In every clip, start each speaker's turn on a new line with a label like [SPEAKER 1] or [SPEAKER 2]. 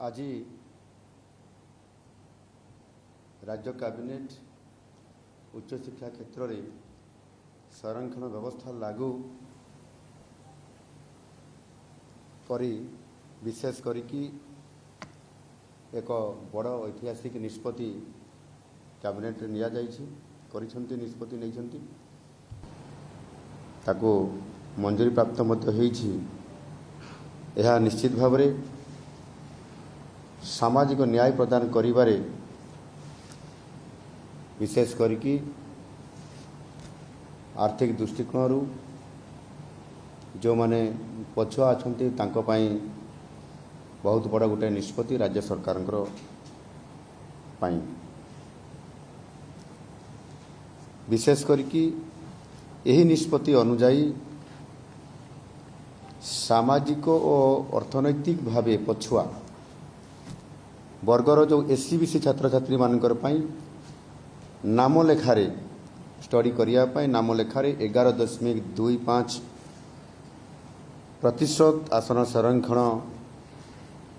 [SPEAKER 1] आज राज्य कैबिनेट उच्च शिक्षा क्षेत्र में संरक्षण व्यवस्था लागू करी विशेष करिकी एक बड़ ऐतिहासिक निष्पत्ति कैबिनेट निया जाइछि करिसंती निष्पत्ति नैछंती ताको मंजूरी प्राप्त मध्य होइछि। यह निश्चित भाव में सामाजिक न्याय प्रदान करिबारे विशेष करिकी आर्थिक दृष्टिकोण जो माने पछुआ अछंती तांको पई बहुत बड़ा गोटे निष्पत्ति राज्य सरकार विशेष करिकी यही निष्पत्ति अनुजाई सामाजिक और अर्थनैतिक भावे पछुआ वर्गर जो एससीबीसी छात्र छात्री मानकर पई नाम लेखारे स्टडी करिया पई नाम लेखारे 11.25% आसन संरक्षण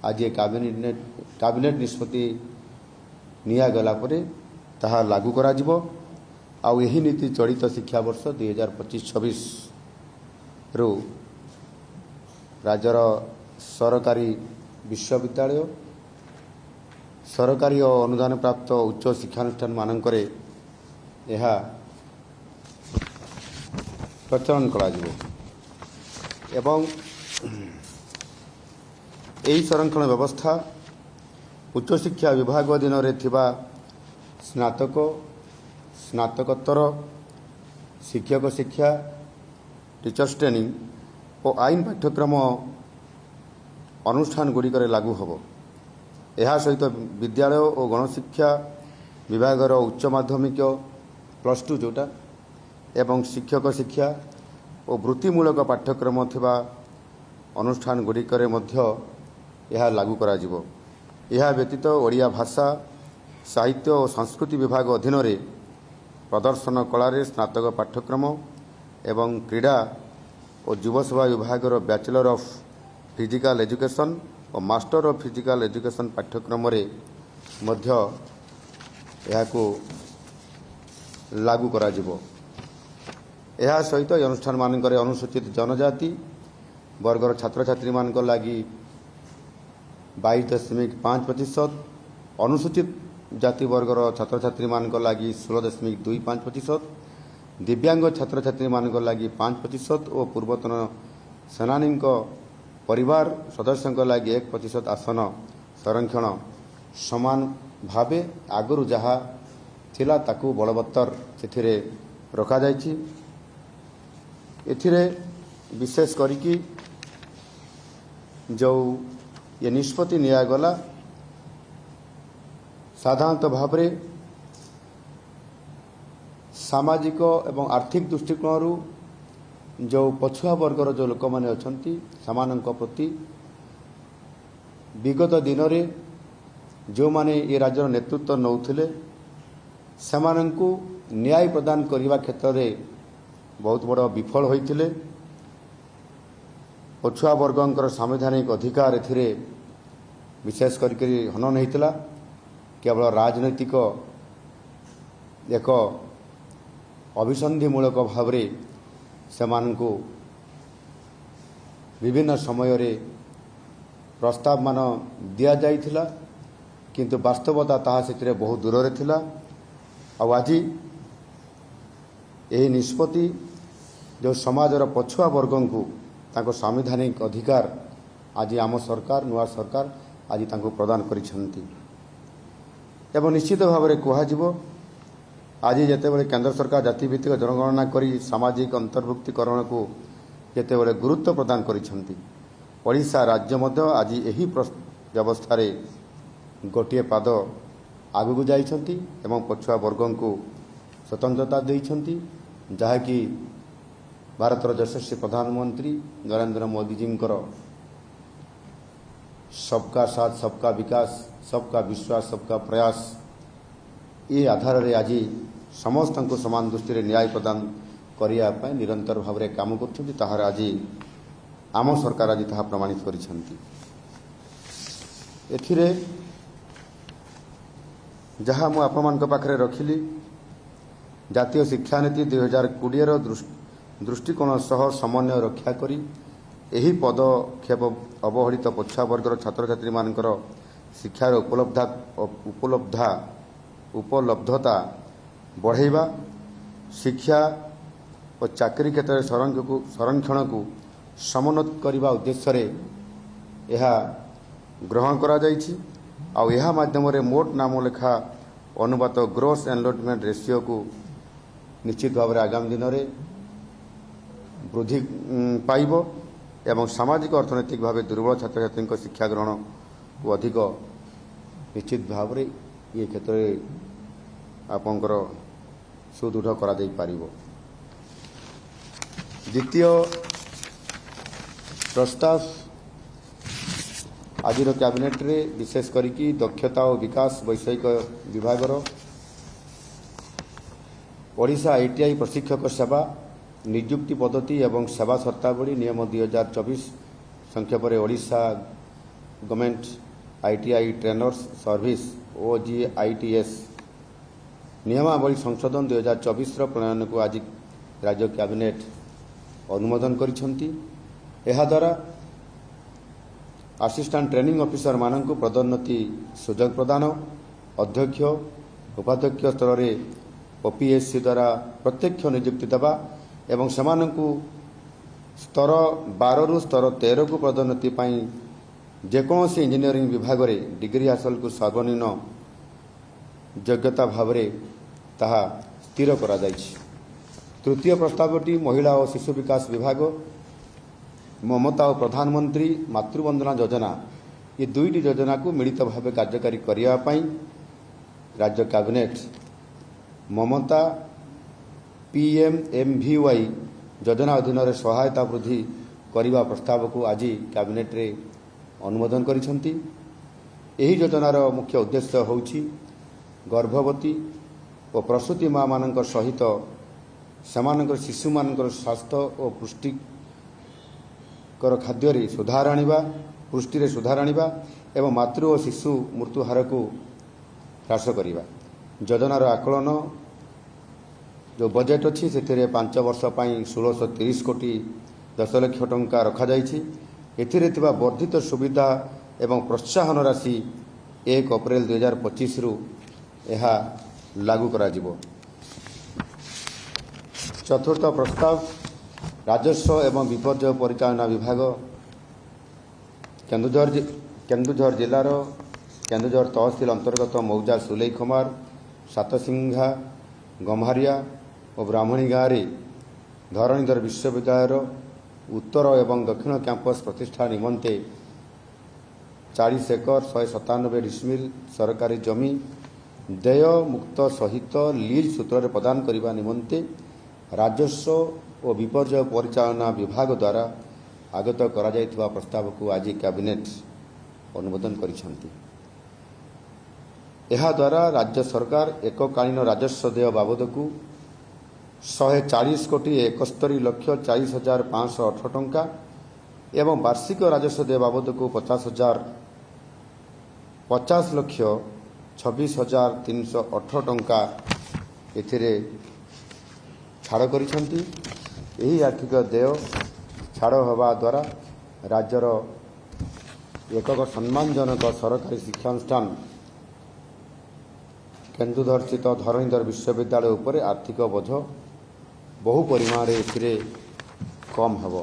[SPEAKER 1] आज कैबिनेट निष्पत्ति निया गला परे ताहा लागू करा जिवो। आउ यही नीति चलित शिक्षा वर्ष 2025-26 रु राज्यर सरकारी विश्वविद्यालय सरकारी और अनुदान प्राप्त उच्च शिक्षानुष्ठान मानकरे यह प्रचलन करा जिवो एवं यही संरक्षण व्यवस्था उच्च शिक्षा विभाग अधीन रे थिबा स्नातक स्नातकोत्तर शिक्षक शिक्षा टीचर्स ट्रेनिंग और आईन पाठ्यक्रम अनुष्ठान गुड़िक लागू होबो। यह सहित विद्यालय और गणशिक्षा विभागर उच्च माध्यमिक +2 जोटा एवं शिक्षक शिक्षा और वृत्तिमूलक पाठ्यक्रम थिबा अनुष्ठान गुड़िक यह लागू करा जिवो। यह व्यतीत ओडिया भाषा साहित्य और संस्कृति विभाग अधीन रे प्रदर्शन कला रे स्नातक पाठ्यक्रम एवं क्रीड़ा और युव सेवा विभाग बैचलर ऑफ फिजिकल एजुकेशन और मास्टर ऑफ फिजिकल एजुकेशन पाठ्यक्रम रे मध्य यहाको लागू करा जिवो। यह सहित अनुष्ठान मानक अनुसूचित जनजाति वर्गर छात्र छात्री मानक लागि 22.5%, अनुसूचित जाति वर्गर छात्र छात्री मानक लागि 16.25%, दिव्यांग छात्र छात्री मानक लागि 5% और पूर्वतन सेनानी परिवार सदस्यों लागि 1% आसन संरक्षण समान भावे आगुरु जहा थिला ताकू बलवत्तर सेथिरे रखा जाइछि। एथिरे विशेष करिकी जो ये निष्पत्ति निया गला साधारणतः भाव में सामाजिक एवं आर्थिक दृष्टिकोण जो पछुआ वर्गर जो लोक माने अछंती समानक प्रति विगत दिन में जो माने ये राज्यर नेतृत्व नौथिले समानंकु न्याय प्रदान करने क्षेत्र में बहुत बड़ विफल होइथिले। पछुआ वर्गंकर संवैधानिक अधिकार एथिरे विशेष करके हनन होइतिला। केवल राजनैतिक एक अभिसंधिमूलक भाव से विभिन्न समय रे प्रस्ताव मान दिया जाइथिला किंतु वास्तवता ताहा सेतिरे बहुत दूर रे थिला। आज यही निष्पत्ति जो समाजर पछुआ वर्गं को ताको संवैधानिक अधिकार आज आम सरकार नुआ सरकार आज ताको प्रदान करिसंती एवं निश्चित भाव में कहुब आज जितेबाला केंद्र सरकार जातिभित्तिक जनगणना करी सामाजिक अंतर्भुक्तिकरण को जितेबाला गुरुत्व प्रदान करिसंती ओडिशा राज्य मध्य आज यही व्यवस्था रे गोटे पाद आगू जाइछंती एवं पछुआ वर्गों को स्वतंत्रता देइछंती जहाँकि भारतर यशस्वी प्रधानमंत्री नरेंद्र मोदी जी सबका साथ सबका विकास सबका विश्वास सबका प्रयास ये आधार रे आज समस्त को समान दृष्टि न्याय प्रदान करने निरंतर भाव में काम कर आज आम सरकार आज प्रमाणित कर। एथिरे जहाँ मु आपମାନଙ୍କ पाखरे रखिली जातीय शिक्षा नीति 2020 दृष्टिकोण सह समन्वय रक्षा करी एही पदक्षेप अवहेलित पछुआ वर्गर छात्र छात्री मानकर शिक्षार उपलब्धता बढ़ाइबा शिक्षा और चाकरी क्षेत्र संरक्षण को समोन्नत करने उद्देश्य रे यह ग्रहण करा जाइछि आउ यह माध्यम रे मोट नाम लेखा अनुपात ग्रोस एनरोलमेंट रेशियो को निश्चित भाव में आगामी दिन में वृद्धि पाइब एवं सामाजिक अर्थनैतिक भाव दुर्बल छात्र छात्री शिक्षा ग्रहण को अधिक निश्चित भाव में ये क्षेत्र में आपंकर सुदृढ़ करा दे पारिबो। द्वितीय प्रस्ताव आज कैबिनेट रे विशेष करिकी दक्षता और विकास वैषयिक विभाग ओडिशा आईटीआई प्रशिक्षक सेवा नियुक्ति पद्धति एवं सेवा शर्तावली नियम 2024 संख्या पर Odisha government ITI trainers service OGITS नियमावली संशोधन 2024 प्रणयन को आज राज्य कैबिनेट अनुमोदन करिसेंती। एहा द्वारा असिस्टेंट ट्रेनिंग ऑफिसर मानक पदोन्नति सुजोग प्रदान अध्यक्ष उपाध्यक्ष स्तर में OPSC द्वारा प्रत्यक्ष नियुक्ति देवा एवं सेमानंकु स्तर 12 रु स्तर 13 को पदोन्नति पाई जेकोसी इंजीनियरिंग विभाग में डिग्री हासिल को सर्वनिम्न योग्यता भाव में ताहा स्थिर करा जाइछि। तृतीय प्रस्तावटी महिला और शिशु विकास विभाग ममता और प्रधानमंत्री मातृवंदना योजना ये दुईटी योजना को मिलित भाव कार्यकारी करने राज्य कैबिनेट ममता PMMVY योजना अधीन सहायता वृद्धि करने प्रस्ताव को आज कैबिनेट रे अनुमोदन करिसेंती। एही योजनार मुख्य उद्देश्य होउछि गर्भवती और प्रसूति माँ मान सहित सेमानकर शिशु मानकर स्वास्थ्य और पुष्टिकर खाद्य सुधार आनिबा पुष्टि सुधार आनिबा एवं मातृ और शिशु मृत्यु हार को ह्रास करिबा। योजनार आकलन जो बजेट अच्छी से 5 वर्ष पर 1630 कोटी 10 लाख टंका रखा जाइछि। एथिरे थिबा वर्धित सुविधा एवं प्रोत्साहन राशि 1 अप्रैल 2025 रु यह लागू करा जिवो। चतुर्थ प्रस्ताव राजस्व एवं विपर्यय परिचालना विभाग केन्दुझर जिलार केन्दुझर तहसिल अंतर्गत मौजा सुलेखमार सातसिंघा गम्हारिया और ब्राह्मणी गाँव में धरणीधर विश्वविद्यालय उत्तर एवं दक्षिण कैंपस प्रतिष्ठा निमंते 40 एकर 197 डिसमिल सरकारी जमी देय मुक्त सहित लीज सूत्र प्रदान करने निमंते राजस्व और विपर्यय परिचालना विभाग द्वारा आगत करा जायथिबा प्रस्ताव को आज कैबिनेट अनुमोदन करिसेंती। एहा द्वारा राज्य सरकार एककालीन राजस्व देय बाबद को 140 कोटी 71 लक्ष 40,508 टंका एवं वार्षिक राजस्व देय बाबद को 50 लक्ष 26,308 टंका एथिरे छाड़ करिसेंती। एही आर्थिक देय छाड़ होवा द्वारा राज्यर एकक सम्मानजनक सरकारी शिक्षानुष्ठान केन्दुझर स्थित धरणीधर विश्वविद्यालय उपर आर्थिक बोझ बहु परिमाण एथिरे कम हेब।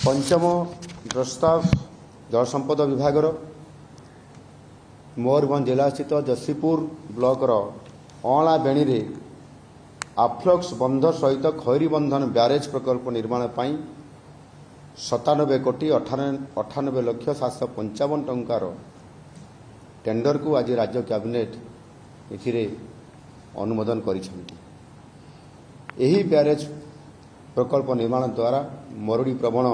[SPEAKER 1] पंचम प्रस्ताव जल संपद विभागर मयूरभंज जिला स्थित जसीपुर ब्लॉकर अँला बेणी रे आफ्लक्स बंध सहित खैरी बंधन ब्यारेज प्रकल्प निर्माण पाई 97 कोटी 98 लक्ष 755 टंकार टेंडर को आज राज्य कैबिनेट एथिरे अनुमोदन करिसेंती। एही ब्यारेज प्रकल्प निर्माण द्वारा मरुड़ी प्रवण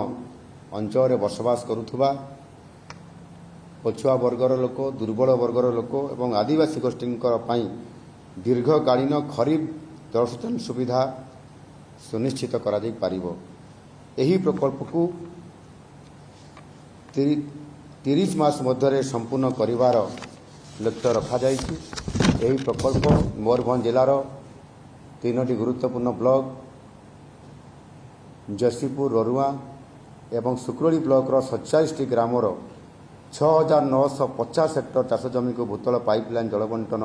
[SPEAKER 1] अंचल बसवास करुथुबा पछुआ वर्गर लोक दुर्बल वर्गर लोक एवं आदिवासी गोष्ठी दीर्घकालीन खरीफ जलसेचन सुविधा सुनिश्चित करा जाई पारिबो। एही प्रकल्प को 30 ମାସ ମଧ୍ୟରେ ସମ୍ପୂର୍ଣ୍ଣ କରିବାର ଲକ୍ଷ୍ୟ ରଖାଯାଇଛି। ଏହି ପ୍ରକଳ୍ପ ମୟୂରଭଞ୍ଜ ଜିଲ୍ଲାର 3ଟି ଗୁରୁତ୍ୱପୂର୍ଣ୍ଣ ବ୍ଲକ ଜଶୀପୁର, ରରୁଆ ଏବଂ ସୁକ୍ରୋଳି ବ୍ଲକର 47ଟି ଗ୍ରାମର 6,950 ହେକ୍ଟର ଚାଷ ଜମିକୁ ଭୂତଳ ପାଇପଲାଇନ୍ ଜଳବଣ୍ଟନ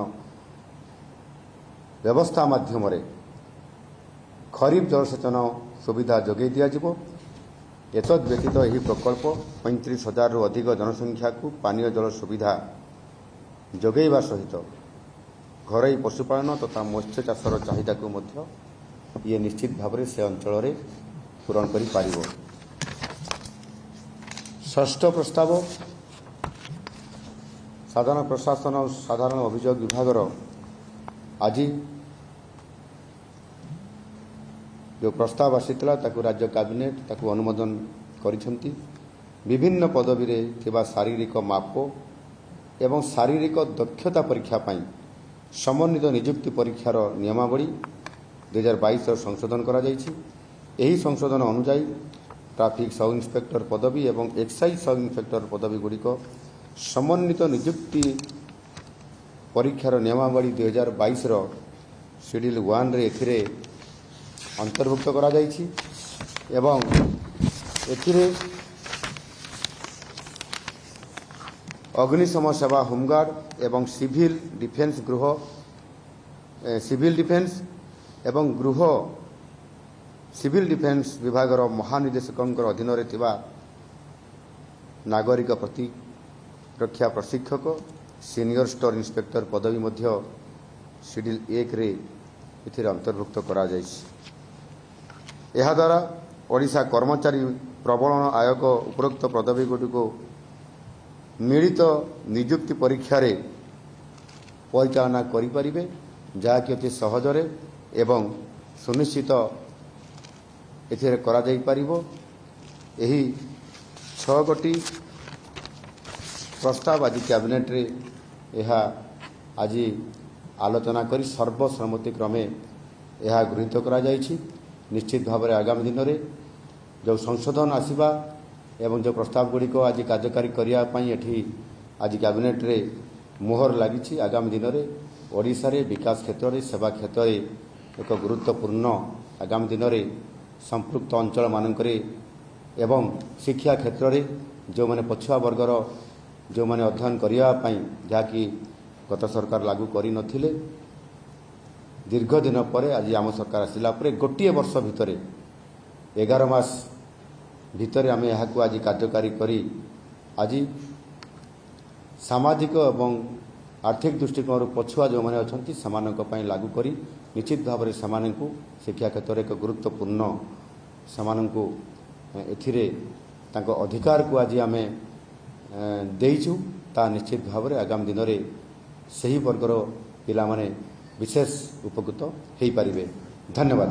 [SPEAKER 1] ବ୍ୟବସ୍ଥା ମାଧ୍ୟମରେ ଖରିଫ ଜଳସେଚନ ସୁବିଧା ଯୋଗାଇ ଦିଆଯିବ। ଏତଦ୍ ବ୍ୟତୀତ ଏହି ପ୍ରକଳ୍ପ 35,000ରୁ ଅଧିକ ଜନସଂଖ୍ୟାକୁ ପାନୀୟ ଜଳ ସୁବିଧା ଯୋଗାଇବା ସହିତ ଘରୋଇ ପଶୁପାଳନ ତଥା ମତ୍ସ୍ୟ ଚାଷର ଚାହିଦାକୁ ମଧ୍ୟ ଇଏ ନିଶ୍ଚିତ ଭାବରେ ସେ ଅଞ୍ଚଳରେ ପୂରଣ କରିପାରିବ। ଷଷ୍ଠ ପ୍ରସ୍ତାବ, ସାଧାରଣ ପ୍ରଶାସନ ଓ ସାଧାରଣ ଅଭିଯୋଗ ବିଭାଗର ଆଜି ଯେଉଁ ପ୍ରସ୍ତାବ ଆସିଥିଲା ତାକୁ ରାଜ୍ୟ କ୍ୟାବିନେଟ୍ ତାକୁ ଅନୁମୋଦନ କରିଛନ୍ତି। ବିଭିନ୍ନ ପଦବୀରେ ଥିବା ଶାରୀରିକ ମାପ ଏବଂ ଶାରୀରିକ ଦକ୍ଷତା ପରୀକ୍ଷା ପାଇଁ ସମନ୍ୱିତ ନିଯୁକ୍ତି ପରୀକ୍ଷାର ନିୟମାବଳୀ 2022ର ସଂଶୋଧନ କରାଯାଇଛି। ଏହି ସଂଶୋଧନ ଅନୁଯାୟୀ ଟ୍ରାଫିକ୍ ସବ୍ ଇନ୍ସପେକ୍ଟର ପଦବୀ ଏବଂ ଏକ୍ସାଇଜ୍ ସବ୍ ଇନ୍ସପେକ୍ଟର ପଦବୀଗୁଡ଼ିକ ସମନ୍ୱିତ ନିଯୁକ୍ତି ପରୀକ୍ଷାର ନିୟମାବଳୀ 2022ର ସିଡ୍ୟୁଲ୍ 1ରେ ଏଥିରେ ଅନ୍ତର୍ଭୁକ୍ତ କରାଯାଇଛି ଏବଂ ଏଥିରେ ଅଗ୍ନିଶମ ସେବା ହୋମଗାର୍ଡ ଏବଂ ସିଭିଲ୍ ଡିଫେନ୍ସ ବିଭାଗର ମହାନିର୍ଦ୍ଦେଶକଙ୍କର ଅଧୀନରେ ଥିବା ନାଗରିକ ପ୍ରତିରକ୍ଷା ପ୍ରଶିକ୍ଷକ ସିନିୟର ଷ୍ଟୋର ଇନ୍ସପେକ୍ଟର ପଦବୀ ମଧ୍ୟ ସିଡ୍ୟୁଲ୍ 1ରେ ଏଥିରେ ଅନ୍ତର୍ଭୁକ୍ତ କରାଯାଇଛି। ଏହାଦ୍ୱାରା ଓଡ଼ିଶା କର୍ମଚାରୀ ପ୍ରବଳନ ଆୟୋଗ ଉପରୋକ୍ତ ପଦବୀଗୁଡ଼ିକୁ ମିଳିତ ନିଯୁକ୍ତି ପରୀକ୍ଷାରେ ପରିଚାଳନା କରିପାରିବେ, ଯାହାକି ଅତି ସହଜରେ ଏବଂ ସୁନିଶ୍ଚିତ ଏଥିରେ କରାଯାଇପାରିବ। ଏହି 6ଗୋଟି ପ୍ରସ୍ତାବ ଆଜି କ୍ୟାବିନେଟ୍ରେ ଏହା ଆଜି ଆଲୋଚନା କରି ସର୍ବସମ୍ମତିକ୍ରମେ ଏହା ଗୃହୀତ କରାଯାଇଛି। ନିଶ୍ଚିତ ଭାବରେ ଆଗାମୀ ଦିନରେ ଯେଉଁ ସଂଶୋଧନ ଆସିବା ଏବଂ ଯେଉଁ ପ୍ରସ୍ତାବଗୁଡ଼ିକ ଆଜି କାର୍ଯ୍ୟକାରୀ କରିବା ପାଇଁ ଏଠି ଆଜି କ୍ୟାବିନେଟ୍ରେ ମୋହର ଲାଗିଛି, ଆଗାମୀ ଦିନରେ ଓଡ଼ିଶାରେ ବିକାଶ କ୍ଷେତ୍ରରେ ସେବା କ୍ଷେତ୍ରରେ ଏକ ଗୁରୁତ୍ୱପୂର୍ଣ୍ଣ ଆଗାମୀ ଦିନରେ ସମ୍ପୃକ୍ତ ଅଞ୍ଚଳମାନଙ୍କରେ ଏବଂ ଶିକ୍ଷା କ୍ଷେତ୍ରରେ ଯେଉଁମାନେ ପଛୁଆ ବର୍ଗର ଯେଉଁମାନେ ଅଧ୍ୟୟନ କରିବା ପାଇଁ ଯାହାକି ଗତ ସରକାର ଲାଗୁ କରିନଥିଲେ, ଦୀର୍ଘ ଦିନ ପରେ ଆଜି ଆମ ସରକାର ଆସିଲା ପରେ ଗୋଟିଏ ବର୍ଷ ଭିତରେ 11 ମାସ ଭିତରେ ଆମେ ଏହାକୁ ଆଜି କାର୍ଯ୍ୟକାରୀ କରି ଆଜି ସାମାଜିକ ଏବଂ ଆର୍ଥିକ ଦୃଷ୍ଟିକୋଣରୁ ପଛୁଆ ଯେଉଁମାନେ ଅଛନ୍ତି ସେମାନଙ୍କ ପାଇଁ ଲାଗୁ କରି ନିଶ୍ଚିତ ଭାବରେ ସେମାନଙ୍କୁ ଶିକ୍ଷା କ୍ଷେତ୍ରରେ ଏକ ଗୁରୁତ୍ୱପୂର୍ଣ୍ଣ ସେମାନଙ୍କୁ ଏଥିରେ ତାଙ୍କ ଅଧିକାରକୁ ଆଜି ଆମେ ଦେଇଛୁ। ତାହା ନିଶ୍ଚିତ ଭାବରେ ଆଗାମୀ ଦିନରେ ସେହି ବର୍ଗର ପିଲାମାନେ ବିଶେଷ ଉପକୃତ ହୋଇପାରିବେ। ଧନ୍ୟବାଦ।